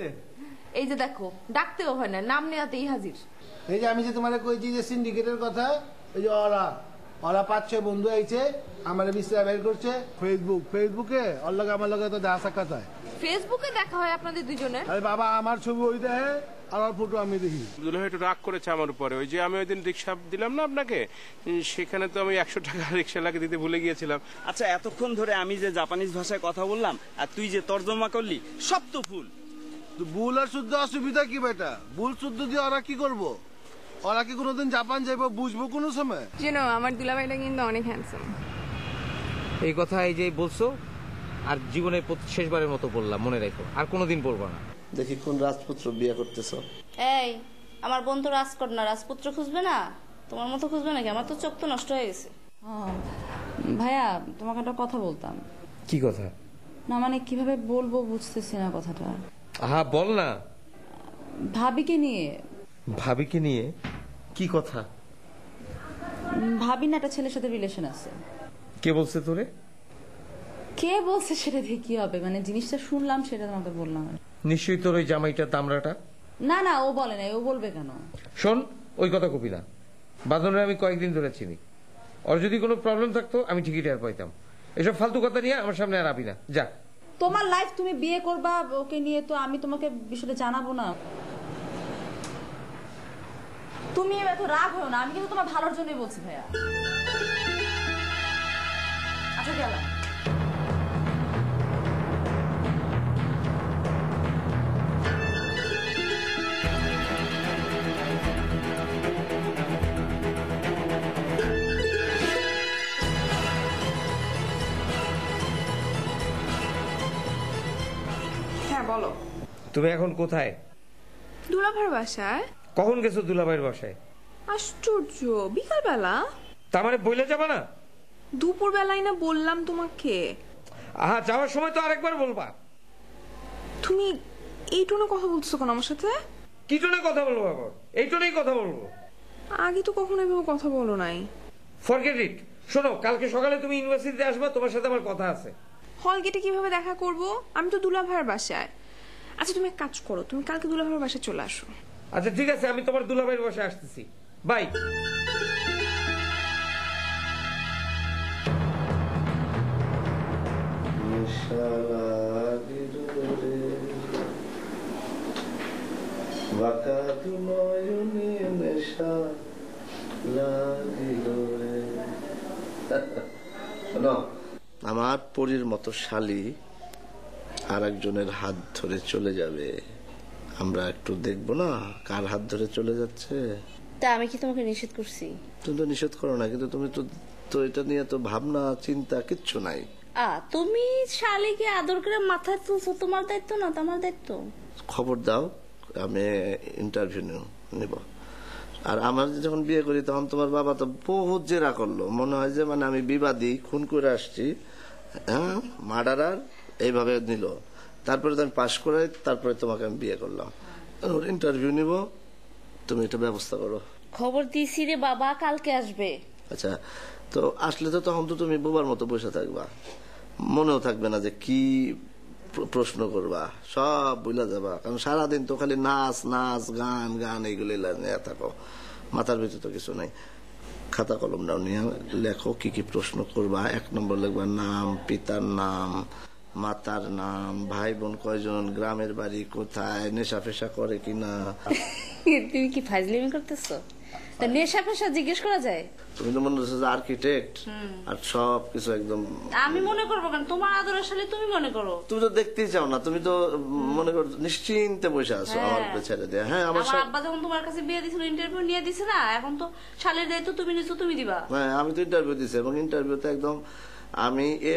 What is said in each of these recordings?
হয়েছে? এই যে দেখো, ডাকতেও হয় না, নাম নেওয়াতেই হাজির। এই যে আমি যে তোমার কইছি যে সিন্ডিকেটের কথা, এই যে ওরা 5-6 বন্ধু আইছে, আমার বিস্তার বের করছে। ফেসবুকে ওর লগে আমার লগে তো দেখা সাক্ষাৎ হয়। ফেসবুকে দেখা হয় আপনাদের দুজনের? আরে বাবা, আমার ছবি ওই দেখে আর ওর ফটো আমি দেখি। দুলাভাই একটু রাগ করেছে আমার উপরে। ওই যে আমি ওই দিন রিক্সা দিলাম না আপনাকে, সেখানে তো আমি 100 টাকা রিক্সা লাগে দিতে ভুলে গিয়েছিলাম। আচ্ছা, এতক্ষণ ধরে আমি যে জাপানিজ ভাষায় কথা বললাম আর তুই যে তর্জমা করলি, সব তো ভুল। ভুল আর শুদ্ধ অসুবিধা কি বেটা? ভুল শুদ্ধ দিয়ে ওরা কি করবো? ওরা কি কোনোদিন জাপান যাইবো বুঝবো কোনো সময়? আমার দুলাভাইটা কিন্তু অনেক হ্যান্ডসাম। এই কথা এই যে বলছো, আর জীবনে শেষবারের মতো বললাম, মনে রাখো, আর কোনোদিন বলবো না। দেখি কোন রাজপুত্র বিয়ে করতেছো? এই, আমার বোন তো রাজকোট না, রাজপুত্র খুঁজবে না? তোমার মতো খুঁজবে নাকি? আমার তো চোখ তো নষ্ট হয়ে গেছে। ভাইয়া, তোমাকে একটা কথা বলতাম। কি কথা? না মানে কিভাবে বলবো বুঝতেছি না কথাটা। আহা, বল না। ভাবিকে নিয়ে। ভাবিকে নিয়ে? কি কথা? ভাবি না একটা ছেলের সাথে রিলেশন আছে। কে বলছে তোরে? কে বলছে সেটা দিয়ে কি হবে, মানে জিনিসটা শুনলাম সেটা তোমাকে বললাম। নিশ্চয়ই তোর ওই জামাইটা দামড়াটা। না না, ও বলে নাই, ও বলবে কেন? শোন, ওই কথা কবি না। বাঁধনের আমি কয়েকদিন ধরে চিনি। ওর যদি কোনো প্রবলেম থাকতো আমি ঠিকই টের পাইতাম। এসব ফালতু কথা নিয়ে আমার সামনে আর আবি না, যা। তোমার লাইফ, তুমি বিয়ে করবা, ওকে নিয়ে তো আমি তোমাকে বিষয়টা জানাবো না। তুমি এত রাগ হও না, আমি কিন্তু তোমার ভালোর জন্যই বলছি ভাইয়া। আচ্ছা গেলাম। হ্যাঁ বলো। তুমি এখন কোথায়? দুলাভাইয়ের বাসায়। কখন গেছো দুলাভাইয়ের বাসায়? আশ্চর্য, বিকালবেলা। তার মানে বইলে যাবা না? দুপুর বেলায় না বললাম তোমাকে। আহা, যাওয়ার সময় তো আরেকবার বলবা। তুমি এই টোনে কথা বলছো কেন আমার সাথে? কি টোনে কথা বলবো? আবার এই টোনেই কথা বলবো। আগে তো কখনো এভাবে কথা বলো নাই। Forget it. শোনো, কালকে সকালে তুমি ইউনিভার্সিটিতে আসবা, তোমার সাথে আমার কথা আছে। হল গেটে কিভাবে দেখা করব? আমি তো দুলাভাইয়ের বাসায়। আচ্ছা তুমি এক কাজ করো, তুমি কালকে দুলাভাইয়ের বাসায় চলে আসো। আচ্ছা ঠিক আছে, আমি তোমার দুলাভাইয়ের বাসায় আসতেছি। বাই। আমার পরীর মতো শালী আর একজনের হাত ধরে চলে যাবে, আমরা একটু দেখবো না কার হাত ধরে চলে যাচ্ছে? তা আমি কি তোমাকে নিষেধ করছি? তুমি তো নিষেধ করো না, কিন্তু তুমি তো এটা নিয়ে তো ভাবনা চিন্তা কিচ্ছু নাই। তুমি শালীকে আদর করে মাথায় তুলছো, তোমার দায়িত্ব না তোমার দায়িত্ব? খবর দাও, আমি ইন্টারভিউ নিব। আর আমার যখন বিয়ে করি তখন তোমার বাবা তো বহুত জেরা করলো, মনে হয় যে মানে আমি বিবাদী, খুন করে আসছি, হ্যাঁ, মার্ডারার, এইভাবে নিল। তারপরে তো আমি পাশ করে তারপরে তোমাকে আমি বিয়ে করলাম। ইন্টারভিউ নিব, তুমি এটা ব্যবস্থা করো। খবর দিছি রে বাবা, কালকে আসবে। আচ্ছা, তো আসলে তো তখন তো তুমি বোবার মতো বসে থাকবা, মনেও থাকবে না যে কি প্রশ্ন করবা, সব ভুলে যাবা। কারণ সারাদিন তো খালি নাচ নাচ গান গান এইগুলো নিয়ে থাকো, মাথার ভিতরে তো কিছু নাই। খাতা কলমটাও নিয়ে লেখো কি কি প্রশ্ন করবা। 1 নম্বর লিখবা নাম, পিতার নাম, মাতার নাম, ভাই বোন কয়জন, গ্রামের বাড়ি কোথায়, নেশা ফেশা করে কিনা। তুমি কি ফাজলিমি করতেছো? নেশা ফেশা জিজ্ঞেস করা যায়? তুমি তো মনে হচ্ছে আর্কিটেক্ট, আর সব কিছু একদম। আমি মনে করবো কেন? তোমার আদর আসলে তুমি মনে করো। তুমি তো দেখতেই চাও না, তুমি তো মনে করো নিশ্চিন্তে বসে আছো আমার ছেড়ে দিয়ে। হ্যাঁ, আমার আব্বা যখন তোমার কাছে বিয়ে দিছিল, ইন্টারভিউ নিয়ে দিছে না, এখন তো শালের দায়িত্ব তুমি নিছো, তুমি দিবা। হ্যাঁ, আমি তো ইন্টারভিউ দিছি এবং ইন্টারভিউতে একদম আমি A+,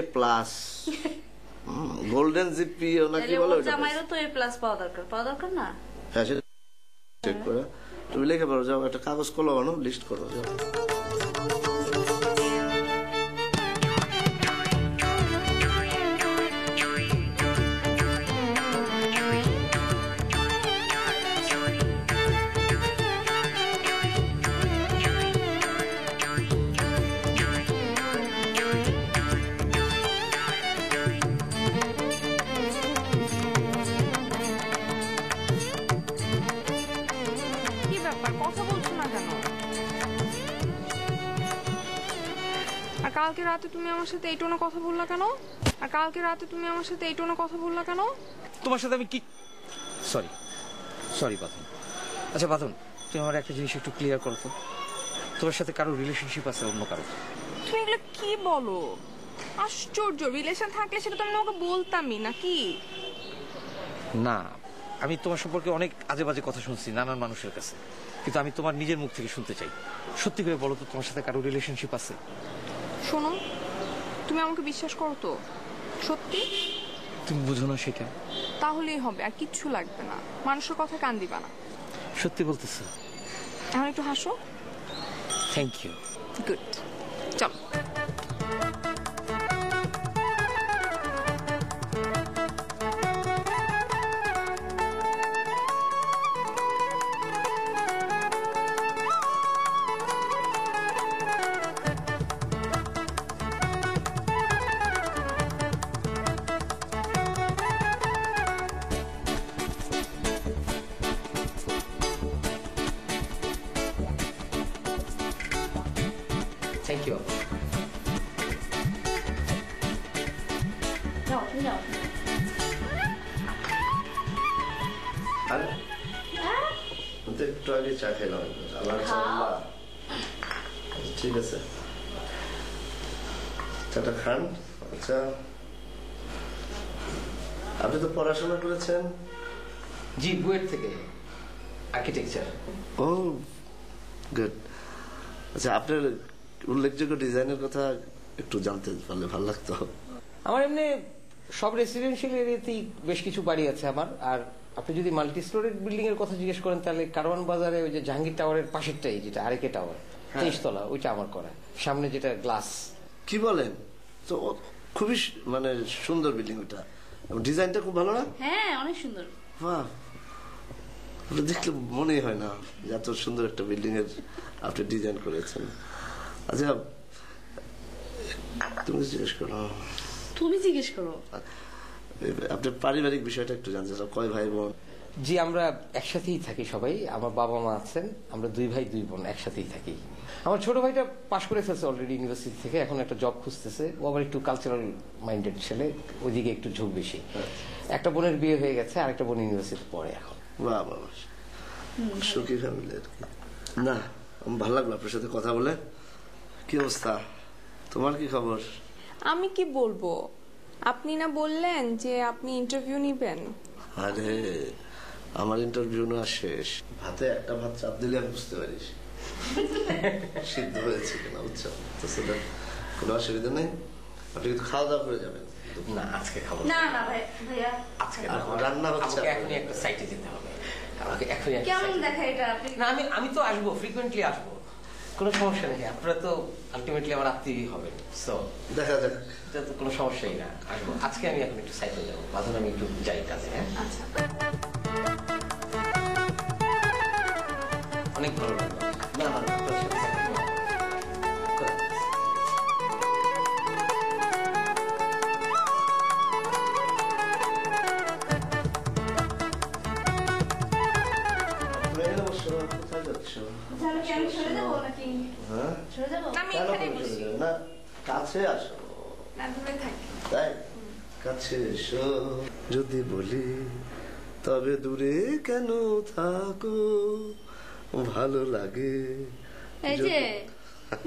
গোল্ডেন জিপি নাকি বলে, ওটা জামাইরও তো A+ পাওয়া দরকার না? হ্যাঁ, সেটা চেক করে তুমি লিখে পারো। যাও, একটা কাগজ কলম আনো, লিস্ট করো, যাও। ব্যাপার, কথা বলছো না কেন? আর কালকে রাতে তুমি আমার সাথে এই টোনে কথা বললা কেন? আর কালকে রাতে তুমি আমার সাথে এই টোনে কথা বললা কেন? তোমার সাথে আমি কি সরি সরি বাদন। আচ্ছা বাদন, তুমি আমার একটা জিনিস একটু ক্লিয়ার করো তো, তোমার সাথে কারো রিলেশনশিপ আছে অন্য কারো? তুমি এগুলো কি বলো? আশ্চর্য, রিলেশন থাকলে সেটা তো আমি তোমাকে বলতামই নাকি? না, আমি তোমার সম্পর্কে অনেক আজে বাজে কথা শুনছি নানান মানুষের কাছে, কিন্তু আমি তোমার নিজের মুখ থেকে শুনতে চাই। সত্যি করে বলো তো, তোমার সাথে কারো রিলেশনশিপ আছে? শোনো, তুমি আমাকে বিশ্বাস করো তো? সত্যি? তুমি বুঝো না সেটা? তাহলেই হবে, আর কিচ্ছু লাগবে না। মানুষের কথা কান দিবা না। সত্যি বলতেছো? এখন একটু হাসো। Thank you. গুড, চল। Thank you. যাও, তুমি যাও। আরে আমি তো একটু আগে চা খেলাম, আল্লাহ চাল্লাহ। ঠিক আছে, চাটা খান। আচ্ছা, আপনি তো পড়াশোনা করেছেন? জি, বুয়েট থেকে আর্কিটেকচার। ও গুড। আচ্ছা, আপনার উল্লেখযোগ্য ডিজাইনের কথা একটু জানতে পারলে ভালো লাগতো। আমার এমনি সব রেসিডেন্সিয়াল এরিয়াতেই বেশ কিছু বাড়ি আছে আমার। আর আপনি যদি মাল্টি স্টোরেজ বিল্ডিং এর কথা জিজ্ঞেস করেন, তাহলে কারওয়ান বাজারে ওই যে জাহাঙ্গীর টাওয়ারের পাশেরটাই, যেটা আরেকে টাওয়ার, 23 তলা, ওইটা আমার করা। সামনে যেটা গ্লাস। কি বলেন? তো খুবই মানে সুন্দর বিল্ডিং ওটা, ডিজাইনটা খুব ভালো না? হ্যাঁ, অনেক সুন্দর। বাহ, ওটা দেখলে মনেই হয় না যে এত সুন্দর একটা বিল্ডিং এর আপনি ডিজাইন করেছেন। আচ্ছা, তুমি জিজ্ঞেস করো। তুমি জিজ্ঞেস করো। আপনার পারিবারিক বিষয়টা একটু জানতে চাও, কয় ভাই বোন? জি, আমরা একসাথেই থাকি সবাই। আমার বাবা মা আছেন, আমরা 2 ভাই 2 বোন একসাথেই থাকি। আমার ছোট ভাইটা পাশ করে ফেলছে অলরেডি ইউনিভার্সিটি থেকে, এখন একটা জব খুঁজতেছে। ও আবার একটু কালচারাল মাইন্ডেড ছেলে, ওইদিকে একটু ঝোঁক বেশি। একটা বোনের বিয়ে হয়ে গেছে, আরেকটা বোন ইউনিভার্সিটি পড়ে এখন। বাহ বাবা, সুখী ফ্যামিলি আর কি। না, আমার ভালো লাগলো আপনার সাথে কথা বলে। কি অবস্থা, তোমার কি খবর? আমি কি বলবো, আপনি না বললেন যে আপনি ইন্টারভিউ নিবেন? আরে আমার ইন্টারভিউ না শেষ, ভাতে একটা ভাত চাপ দিলে আমি বুঝতে পারিস সিদ্ধ হয়েছে কিনা, বুঝছো তো? সেটা কোনো অসুবিধা নেই, আপনি কিন্তু খাওয়া দাওয়া করে যাবেন। না, আজকে খাবো না না ভাইয়া, আজকে রান্না হচ্ছে, এখনই একটা সাইটে যেতে হবে আমাকে, এখনই একটা কেমন site এ দেখা এটা? না, আমি তো আসবো, ফ্রিকুয়েন্টলি আসবো, কোনো সমস্যা নেই। আপনারা তো আলটিমেটলি আমার আত্মীয় হবেন, সো দেখা যাক। এটা তো কোনো সমস্যাই না, আসবো। আজকে আমি এখন একটু সাইটে যাবো, বাদন আমি একটু যাই কাজে। হ্যাঁ, আচ্ছা। অনেক ভালো লাগলো। না, আপনার সাথে কোথায় যাচ্ছ? তাহলে কি আমি সরে যাবো নাকি? হ্যাঁ, সরে যাবো? আমি কেন এখানেই করে বসি। চলে যাবে? না, কাছে আসো। না, দূরে থাকি। তাই কাছে এসো যদি বলি, তবে দূরে কেন থাকো, ভালো লাগে। এই যে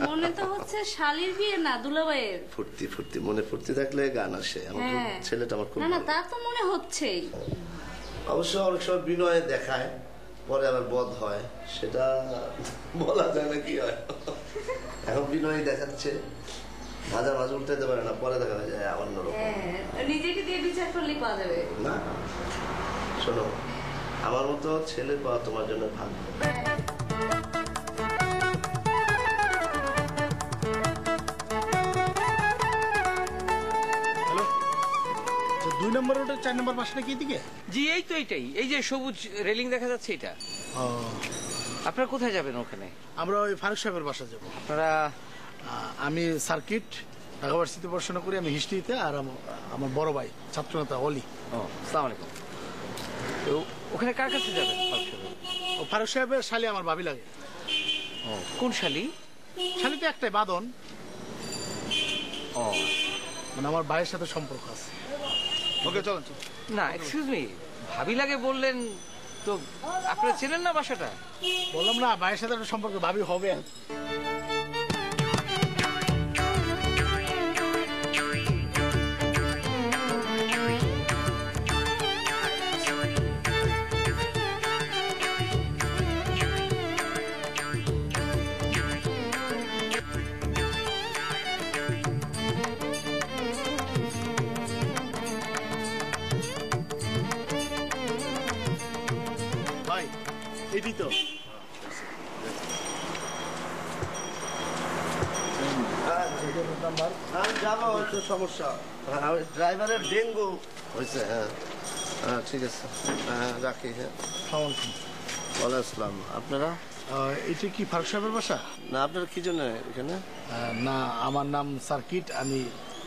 মনে তো হচ্ছে শালির বিয়ে না দুলাভাইয়ের। ফুর্তি ফুর্তি, মনে ফুর্তি থাকলে গান আসে। আমার খুব- হ্যাঁ। ছেলেটা আমার খুব না না, ভালো। তা তো মনে হচ্ছেই। অবশ্য অনেক সময় বিনয় দেখায়, পরে আবার বধ হয়, সেটা বলা যায় না কি হয়। এখন বিনয় দেখাচ্ছে, ভাজা মাছ উল্টাইতে পারে না, পরে দেখা যায় অন্যরকম। হ্যাঁ, নিজেকে দিয়ে বিচার করলেই পাওয়া যাবে। না, শোনো, আমার মতো ছেলে পাওয়া তোমার জন্য ভাগ্য। হ্যালো, 2 নম্বর রোডের 4 নম্বর বাসাটা কি দিকে? জি, এই তো এইটাই, এই যে সবুজ রেলিং দেখা যাচ্ছে এটা। আপনারা কোথায় যাবেন ওখানে? আমরা ওই ফারুক সাহেবের বাসা যাবো। আপনারা? আমি সার্কিট ঢাকা ভার্সিটিতে পড়াশোনা করি, আমি হিস্ট্রিতে। আর আমার বড় ভাই ছাত্রনেতা অলি। ও, আসসালামু আলাইকুম। তো ওখানে কার কাছে যাবেন? ও ফারুক সাহেবের শালি আমার ভাবি লাগে। কোন শালি? শালি তো একটাই, বাদন। ও মানে আমার ভাইয়ের সাথে সম্পর্ক আছে। ওকে চলেন। না, এক্সকিউজ মি, ভাবি লাগে বললেন তো, আপনারা চেনেন না বাসাটা? বললাম না ভাইয়ের সাথে একটা সম্পর্ক, ভাবি হবে। ভাই এটি তো যাবো, একটু সমস্যা, ড্রাইভারের ডেঙ্গু হয়েছে। হ্যাঁ হ্যাঁ ঠিক আছে, হ্যাঁ রাখি। হ্যাঁ ওয়ালাইকুম আসসালাম। আপনারা? এটা কি ফারুক সাহেবের বাসা? না, আপনারা কি জন্য এখানে? না, আমার নাম সার্কিট, আমি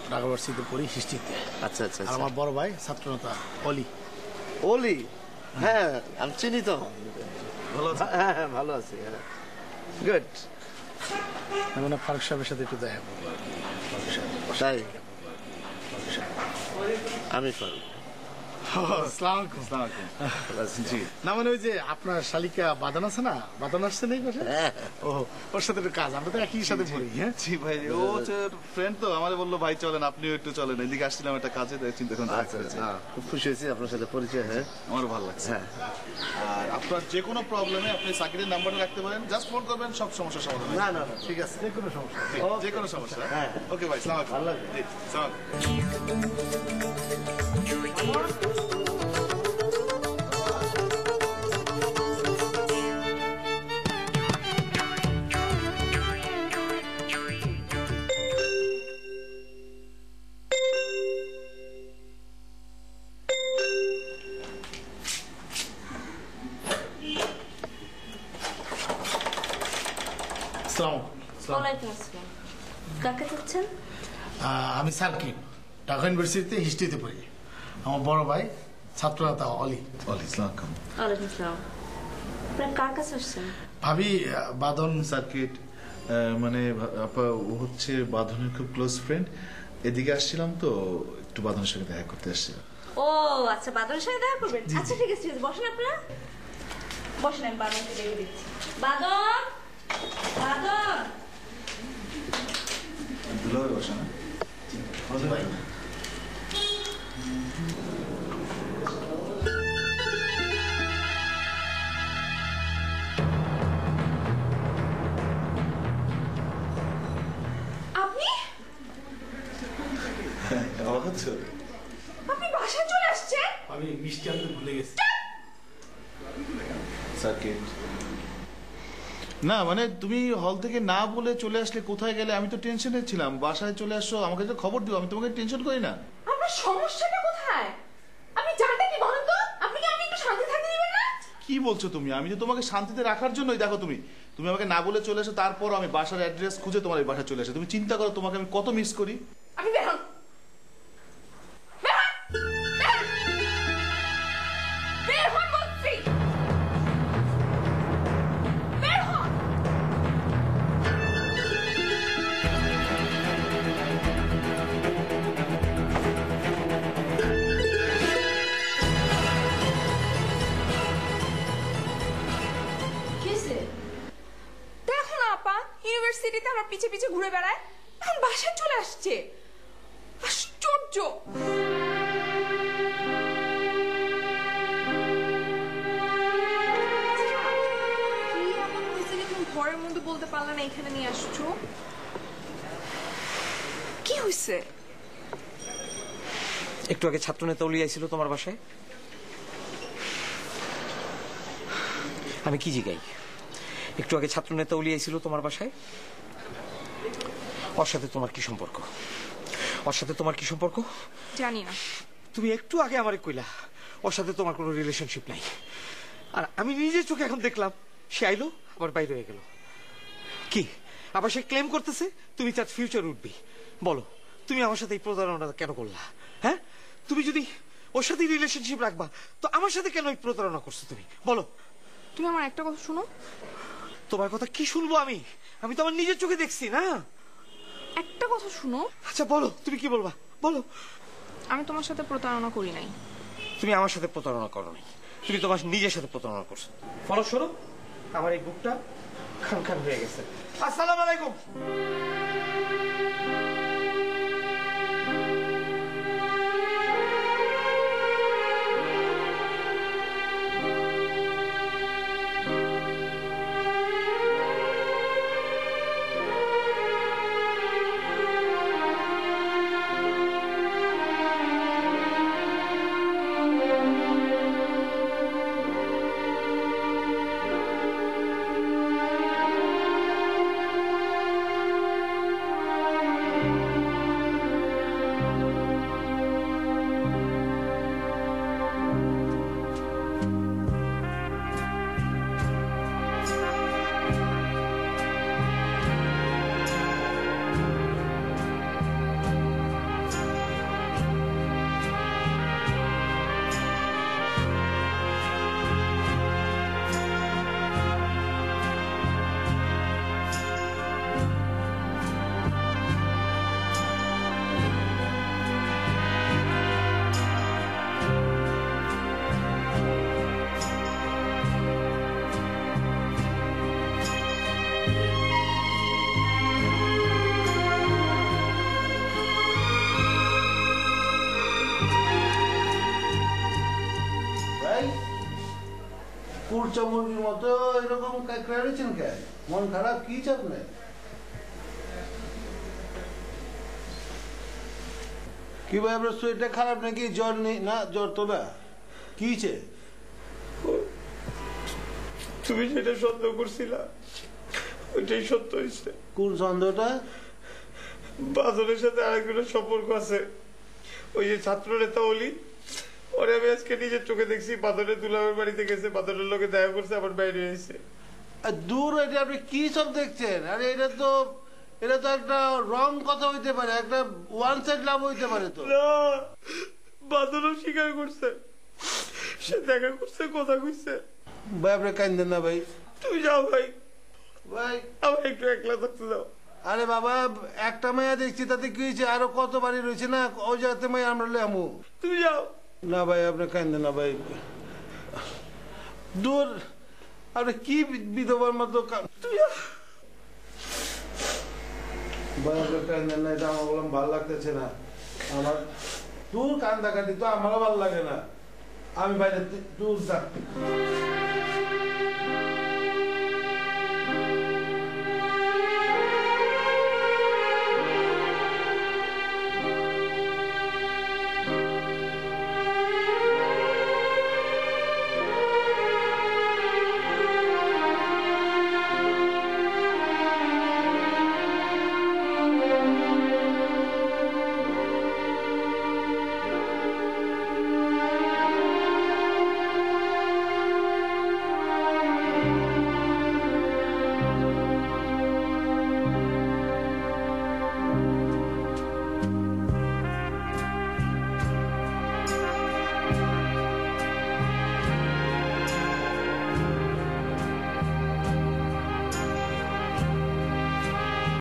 ঢাকা ইউনিভার্সিটিতে পড়ি হিস্ট্রিতে। আচ্ছা আচ্ছা। আর আমার বড় ভাই ছাত্রনেতা অলি। ওলি? হ্যাঁ আমি চিনি তো। ভালো? হ্যাঁ হ্যাঁ ভালো আছি। হ্যাঁ গুড। মানে ফারুক সাহেবের সাথে একটু দেখা করবো। তাই? আমি ফারুক। না মানে ওই যে আপনার শালিকা বাদান আছে না, বাদান আসছে না এই পাশে? ও, ওর সাথে একটু কাজ, আমরা তো একই সাথে পড়ি। হ্যাঁ জি ভাই, ও হচ্ছে ফ্রেন্ড, তো আমারে বললো ভাই চলেন, আপনিও একটু চলেন। এদিকে আসছিলাম একটা কাজে, তাই চিন্তা করুন। খুব খুশি হয়েছি আপনার সাথে পরিচয় হয়ে। আমারও ভালো লাগছে। হ্যাঁ, আর আপনার যে কোনো প্রবলেমে আপনি সাকিরের নাম্বারটা রাখতে পারেন, জাস্ট ফোন করবেন, সব সমস্যার সমাধান হবে। না না না, ঠিক আছে, যে কোনো সমস্যা। যে কোনো সমস্যা। হ্যাঁ ওকে ভাই, সালাম আলাইকুম। ভালো লাগবে। জি, সালাম আলাইকুম। ওয়ালাইকুম আসসালাম। কাকে চাচ্ছেন? আমি সার্কিট, ঢাকা ইউনিভার্সিটিতে হিস্ট্রিতে পড়ি। আমার বড় ভাই ছাত্রনেতা অলি। ওয়ালাইকুম আসসালাম। ওয়ালাইকুম আসসালাম। আপনারা কার কাছে আসছেন? ভাবি বাদন। সার্কিট মানে আপা, ও হচ্ছে বাঁধনের খুব ক্লোজ ফ্রেন্ড। এদিকে আসছিলাম তো, একটু বাঁধনের সঙ্গে দেখা করতে আসছিলাম। ও আচ্ছা, বাদনের সাথে দেখা করবেন? আচ্ছা ঠিক আছে, ঠিক আছে, বসেন আপনারা। বসেন, আমি বাদনকে ডেকে দিচ্ছি। বাদন, বাদন। দুলাভাই বসে না? ভাই আপনি অবাক হচ্ছ? আপনি বাসায় চলে আসছেন? আমি মিষ্টি আনতে ভুলে গেছি। সার্কিট না, মানে তুমি হল থেকে না বলে চলে আসলে, কোথায় গেলে? আমি তো টেনশনে ছিলাম। বাসায় চলে আসছো, আমাকে তো খবর দিও, আমি তোমাকে টেনশন করি না। আপনার সমস্যাটা কোথায়? আপনি জানটা কি বলেন তো? আপনি কি আমাকে একটু শান্তি থাকতে দিবেন না? কি বলছো তুমি? আমি তো তোমাকে শান্তিতে রাখার জন্যই, দেখো তুমি আমাকে না বলে চলে এসো, তারপর আমি বাসার অ্যাড্রেস খুঁজে তোমার এই বাসায় চলে এসে। তুমি চিন্তা করো তোমাকে আমি কত মিস করি। আপনি বের হন। বের হন বলছি। বের হন। দেখো না আপা, ইউনিভার্সিটিতে আমার পিছে পিছে ঘুরে বেড়ায়, এখন বাসায় চলে আসছে। আশ্চর্য। কি এমন হয়েছে যে তুমি ঘরের মধ্যে বলতে পারলে না এখানে নিয়ে আসছো? কি হয়েছে? একটু আগে ছাত্রনেতা অলি আইছিল তোমার বাসায়। আমি কি জিগাই? একটু আগে ছাত্রনেতা অলি আইছিল তোমার বাসায়। ওর সাথে তোমার কি সম্পর্ক? ওর সাথে তোমার কি সম্পর্ক? জানি না। তুমি একটু আগে আমারে কইলা ওর সাথে তোমার কোনো রিলেশনশিপ নাই, আর আমি নিজের চোখে এখন দেখলাম সে আইলো আবার বাইরে হয়ে গেল। কি আবার সে ক্লেম করতেছে তুমি তার ফিউচার উঠবি? বলো, তুমি আমার সাথে এই প্রতারণা কেন করলা? হ্যাঁ, তুমি যদি ওর সাথে রিলেশনশিপ রাখবা তো আমার সাথে কেন এই প্রতারণা করছো তুমি? বলো। তুমি আমার একটা কথা শোনো। তোমার কথা কি শুনবো আমি? আমি তো আমার নিজের চোখে দেখছি না। একটা কথা শুনো। আচ্ছা বলো, তুমি কি বলবা বলো। আমি তোমার সাথে প্রতারণা করি নাই। তুমি আমার সাথে প্রতারণা করো নাই, তুমি তোমার নিজের সাথে প্রতারণা করছো। ফলস্বরূপ আমার এই বুকটা খান খান হয়ে গেছে। আসসালামু আলাইকুম। কুরচা মুরগির মতো এরকম রয়েছেন কেন? মন খারাপ কি চাপ নেই? কি ভাই আপনার শরীরটা খারাপ নাকি? জ্বর নেই? না জ্বর তো না। কি হয়েছে? তুমি যেটা সন্দেহ করছিলা ওইটাই সত্য হয়েছে। কোন সন্দেহটা? বাদলের সাথে আরেকজনের সম্পর্ক আছে। ওই যে ছাত্র নেতা অলি, ওরে আমি আজকে নিজের চোখে দেখছি। বাদলের দুলাবের বাড়িতে গেছে, বাদলের লোকে দেখা করছে, আবার বাইরে এসে। দূর এটা আপনি কি সব দেখছেন? আরে এটা তো একটা রং কথা হইতে পারে, একটা ওয়ান সাইড লাভ হইতে পারে। তো না, বাদলও স্বীকার করছে, সে দেখা করছে, কথা কইছে। ভাই আপনি কান্দেন না ভাই। তুমি যাও ভাই, ভাই আমার একটু একলা থাকতে দাও। আরে বাবা একটা মায়া দেখছি, তাতে কি হয়েছে? আরো কত বাড়ি রয়েছে না, ওই জায়গাতে মায়া আমরা লেমু। তুমি যাও না ভাই আপনি কান্দেন না ভাই। দূর আপনি কি বিধবার মতো ভাই আপনি কান্দেন না, এটা আমার বললাম ভালো লাগতেছে না আমার। দূর কান্দাকাটি তো আমারও ভালো লাগে না। আমি বাইরে দূর যাক।